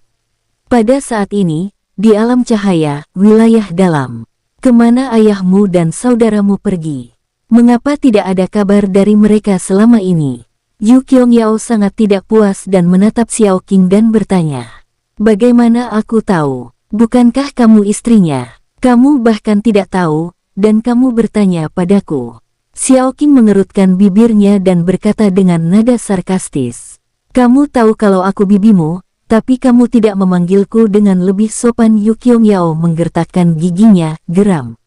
Pada saat ini, di alam cahaya, wilayah dalam, kemana ayahmu dan saudaramu pergi? Mengapa tidak ada kabar dari mereka selama ini? Yu Qiangyao sangat tidak puas dan menatap Xiao Qing dan bertanya, bagaimana aku tahu? Bukankah kamu istrinya? Kamu bahkan tidak tahu, dan kamu bertanya padaku. Xiao Qing mengerutkan bibirnya dan berkata dengan nada sarkastis, kamu tahu kalau aku bibimu, tapi kamu tidak memanggilku dengan lebih sopan. Yu Qiangyao menggertakkan giginya, geram.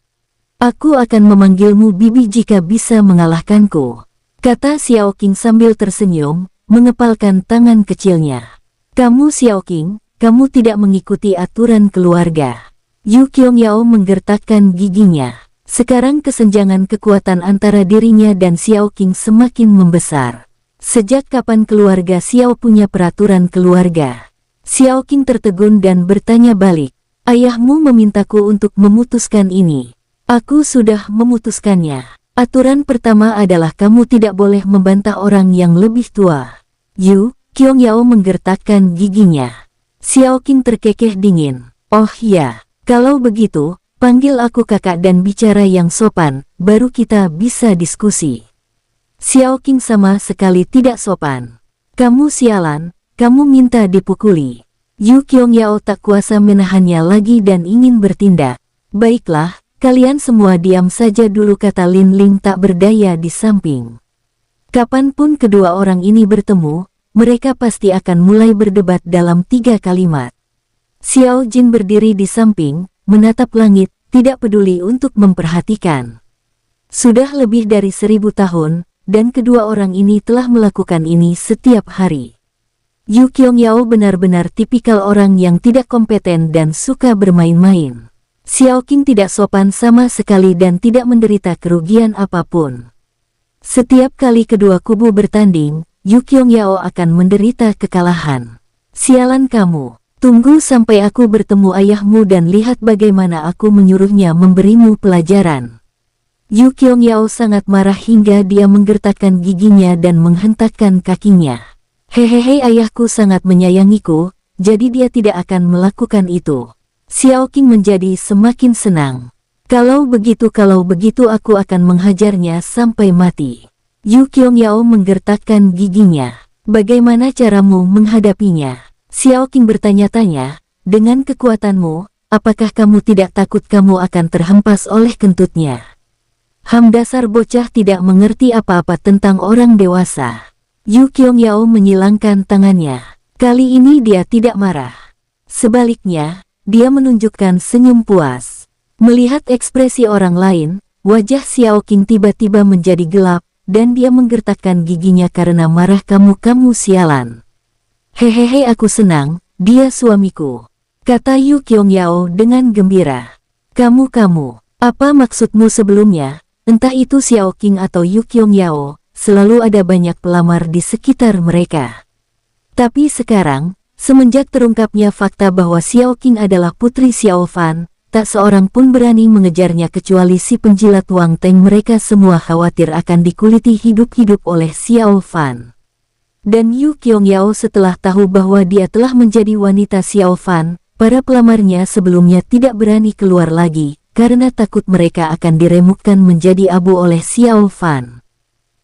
Aku akan memanggilmu bibi jika bisa mengalahkanku, kata Xiao Qing sambil tersenyum, mengepalkan tangan kecilnya. Kamu Xiao Qing, kamu tidak mengikuti aturan keluarga. Yu Qiongyao menggertakkan giginya. Sekarang kesenjangan kekuatan antara dirinya dan Xiao Qing semakin membesar. Sejak kapan keluarga Xiao punya peraturan keluarga? Xiao Qing tertegun dan bertanya balik. Ayahmu memintaku untuk memutuskan ini. Aku sudah memutuskannya. Aturan pertama adalah kamu tidak boleh membantah orang yang lebih tua. Yu Qiongyao menggertakkan giginya. Xiao Qing terkekeh dingin. Oh ya, kalau begitu, panggil aku kakak dan bicara yang sopan, baru kita bisa diskusi. Xiao Qing sama sekali tidak sopan. Kamu sialan, kamu minta dipukuli. Yu Qiongyao tak kuasa menahannya lagi dan ingin bertindak. Baiklah, kalian semua diam saja dulu, kata Lin Ling tak berdaya di samping. Kapanpun kedua orang ini bertemu, mereka pasti akan mulai berdebat dalam 3 kalimat. Xiao Jin berdiri di samping, menatap langit, tidak peduli untuk memperhatikan. Sudah lebih dari 1000 tahun, dan kedua orang ini telah melakukan ini setiap hari. Yu Qiongyao benar-benar tipikal orang yang tidak kompeten dan suka bermain-main. Xiao Qing tidak sopan sama sekali dan tidak menderita kerugian apapun. Setiap kali kedua kubu bertanding, Yu Qiongyao akan menderita kekalahan. Sialan kamu. Tunggu sampai aku bertemu ayahmu dan lihat bagaimana aku menyuruhnya memberimu pelajaran. Yu Qiongyao sangat marah hingga dia menggertakkan giginya dan menghentakkan kakinya. Hehehe, ayahku sangat menyayangiku, jadi dia tidak akan melakukan itu. Xiao Qing menjadi semakin senang. Kalau begitu aku akan menghajarnya sampai mati. Yu Qiongyao menggertakkan giginya. Bagaimana caramu menghadapinya? Xiao Qing bertanya-tanya, dengan kekuatanmu, apakah kamu tidak takut kamu akan terhempas oleh kentutnya? Dasar bocah tidak mengerti apa-apa tentang orang dewasa. Yu Qiongyao menyilangkan tangannya. Kali ini dia tidak marah. Sebaliknya, dia menunjukkan senyum puas. Melihat ekspresi orang lain, wajah Xiao Qing tiba-tiba menjadi gelap, dan dia menggertakkan giginya karena marah. Kamu sialan. Hehehe, aku senang, dia suamiku, kata Yu Qiongyao dengan gembira. Kamu, apa maksudmu sebelumnya? Entah itu Xiao Qing atau Yu Qiongyao, selalu ada banyak pelamar di sekitar mereka. Tapi sekarang, semenjak terungkapnya fakta bahwa Xiao Qing adalah putri Xiao Fan, tak seorang pun berani mengejarnya kecuali si penjilat Wang Teng. Mereka semua khawatir akan dikuliti hidup-hidup oleh Xiao Fan. Dan Yu Qiongyao setelah tahu bahwa dia telah menjadi wanita Xiao Fan, para pelamarnya sebelumnya tidak berani keluar lagi, karena takut mereka akan diremukkan menjadi abu oleh Xiao Fan.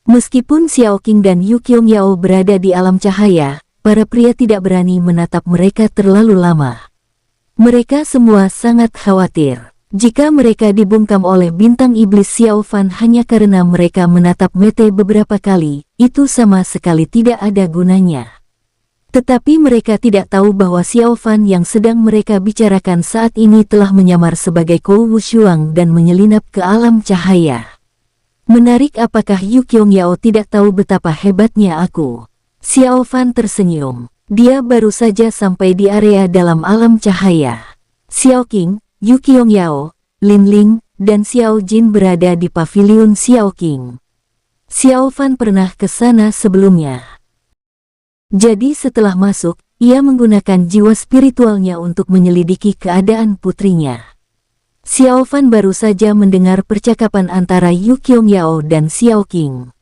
Meskipun Xiao Qing dan Yu Qiongyao berada di alam cahaya, para pria tidak berani menatap mereka terlalu lama. Mereka semua sangat khawatir. Jika mereka dibungkam oleh bintang iblis Xiao Fan hanya karena mereka menatap mete beberapa kali, itu sama sekali tidak ada gunanya. Tetapi mereka tidak tahu bahwa Xiao Fan yang sedang mereka bicarakan saat ini telah menyamar sebagai Kou Wushuang dan menyelinap ke alam cahaya. Menarik, apakah Yu Qiongyao tidak tahu betapa hebatnya aku? Xiao Fan tersenyum. Dia baru saja sampai di area dalam alam cahaya. Xiao Qing, Yu Qiongyao, Lin Ling, dan Xiao Jin berada di paviliun Xiao Qing. Xiao Fan pernah ke sana sebelumnya. Jadi setelah masuk, ia menggunakan jiwa spiritualnya untuk menyelidiki keadaan putrinya. Xiao Fan baru saja mendengar percakapan antara Yu Qiongyao dan Xiao Qing.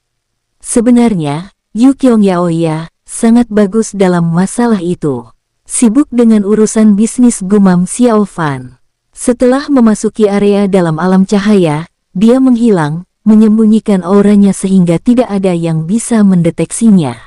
Sebenarnya, Yu Qiongyao sangat bagus dalam masalah itu. Sibuk dengan urusan bisnis, gumam Xiao Fan. Setelah memasuki area dalam alam cahaya, dia menghilang, menyembunyikan auranya sehingga tidak ada yang bisa mendeteksinya.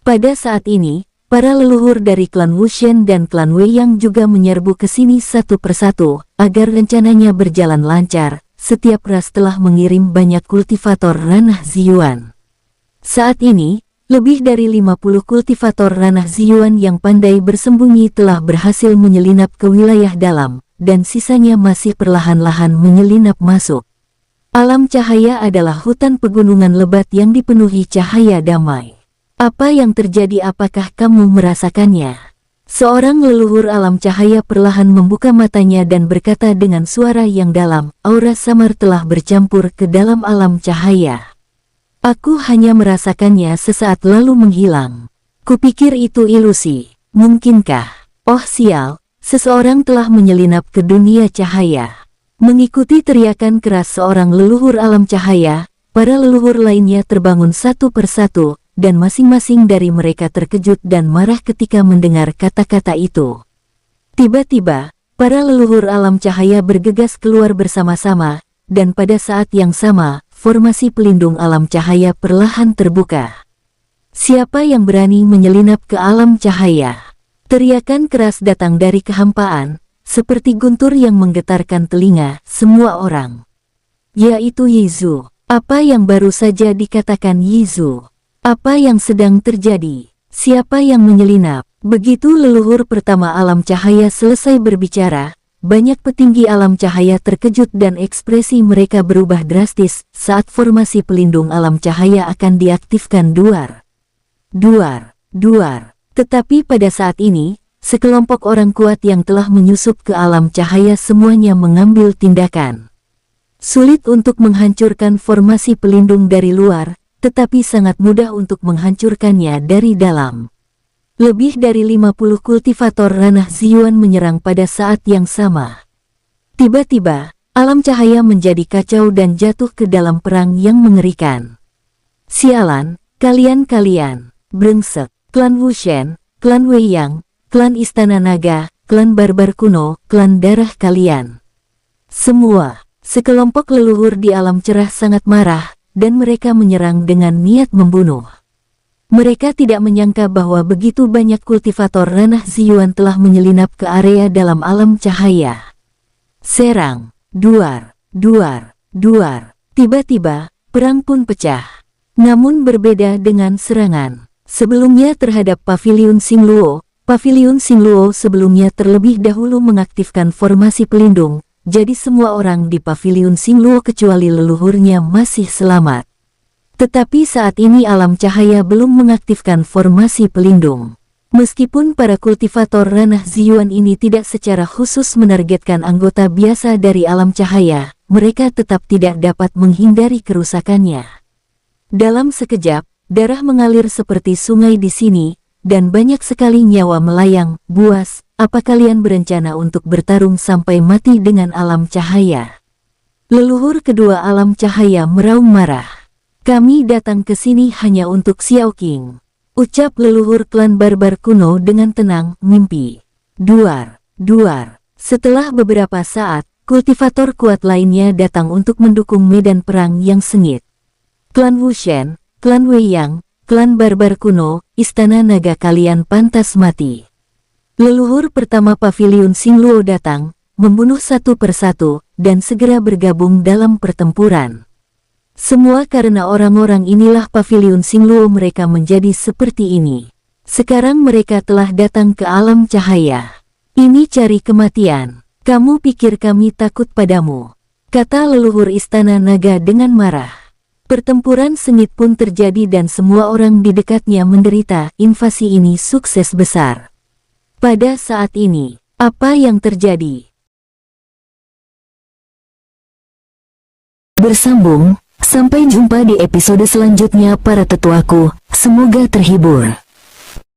Pada saat ini, para leluhur dari klan Wushen dan klan Wei yang juga menyerbu ke sini satu persatu, agar rencananya berjalan lancar. Setiap ras telah mengirim banyak kultivator ranah Ziyuan. Saat ini, lebih dari 50 kultivator ranah Ziyuan yang pandai bersembunyi telah berhasil menyelinap ke wilayah dalam, dan sisanya masih perlahan-lahan menyelinap masuk. Alam cahaya adalah hutan pegunungan lebat yang dipenuhi cahaya damai. Apa yang terjadi? Apakah kamu merasakannya? Seorang leluhur alam cahaya perlahan membuka matanya dan berkata dengan suara yang dalam, aura samar telah bercampur ke dalam alam cahaya. Aku hanya merasakannya sesaat lalu menghilang. Kupikir itu ilusi. Mungkinkah? Oh sial, seseorang telah menyelinap ke dunia cahaya. Mengikuti teriakan keras seorang leluhur alam cahaya, para leluhur lainnya terbangun satu persatu, dan masing-masing dari mereka terkejut dan marah ketika mendengar kata-kata itu. Tiba-tiba, para leluhur alam cahaya bergegas keluar bersama-sama, dan pada saat yang sama, formasi pelindung alam cahaya perlahan terbuka. Siapa yang berani menyelinap ke alam cahaya? Teriakan keras datang dari kehampaan, seperti guntur yang menggetarkan telinga semua orang. Yaitu Yizu. Apa yang baru saja dikatakan Yizu? Apa yang sedang terjadi? Siapa yang menyelinap? Begitu leluhur pertama alam cahaya selesai berbicara, banyak petinggi alam cahaya terkejut dan ekspresi mereka berubah drastis saat formasi pelindung alam cahaya akan diaktifkan duar. Tetapi pada saat ini, sekelompok orang kuat yang telah menyusup ke alam cahaya semuanya mengambil tindakan. Sulit untuk menghancurkan formasi pelindung dari luar, tetapi sangat mudah untuk menghancurkannya dari dalam. Lebih dari 50 kultivator ranah Ziyuan menyerang pada saat yang sama. Tiba-tiba, alam cahaya menjadi kacau dan jatuh ke dalam perang yang mengerikan. Sialan, kalian, brengsek, klan Wushen, klan Weiyang, klan Istana Naga, klan barbar kuno, klan darah kalian. Semua. Sekelompok leluhur di alam cerah sangat marah, dan mereka menyerang dengan niat membunuh. Mereka tidak menyangka bahwa begitu banyak kultivator ranah Ziyuan telah menyelinap ke area dalam alam cahaya. Serang, duar. Tiba-tiba, perang pun pecah. Namun berbeda dengan serangan sebelumnya terhadap Paviliun Xingluo. Paviliun Xingluo sebelumnya terlebih dahulu mengaktifkan formasi pelindung. Jadi semua orang di Paviliun Xingluo kecuali leluhurnya masih selamat. Tetapi saat ini alam cahaya belum mengaktifkan formasi pelindung. Meskipun para kultivator ranah Ziyuan ini tidak secara khusus menargetkan anggota biasa dari alam cahaya, mereka tetap tidak dapat menghindari kerusakannya. Dalam sekejap, darah mengalir seperti sungai di sini, dan banyak sekali nyawa melayang. Buas, apa kalian berencana untuk bertarung sampai mati dengan alam cahaya? Leluhur kedua alam cahaya meraung marah. Kami datang ke sini hanya untuk Xiao Qing, ucap leluhur klan barbar kuno dengan tenang, mimpi. Duar. Setelah beberapa saat, kultivator kuat lainnya datang untuk mendukung medan perang yang sengit. Klan Wushen, klan Weiyang, klan barbar kuno, Istana Naga kalian pantas mati. Leluhur pertama Paviliun Xingluo datang, membunuh satu persatu, dan segera bergabung dalam pertempuran. Semua karena orang-orang inilah Paviliun Xingluo mereka menjadi seperti ini. Sekarang mereka telah datang ke alam cahaya. Ini cari kematian. Kamu pikir kami takut padamu? Kata leluhur Istana Naga dengan marah. Pertempuran sengit pun terjadi dan semua orang di dekatnya menderita. Invasi ini sukses besar. Pada saat ini, apa yang terjadi? Bersambung, sampai jumpa di episode selanjutnya para tetuaku, semoga terhibur.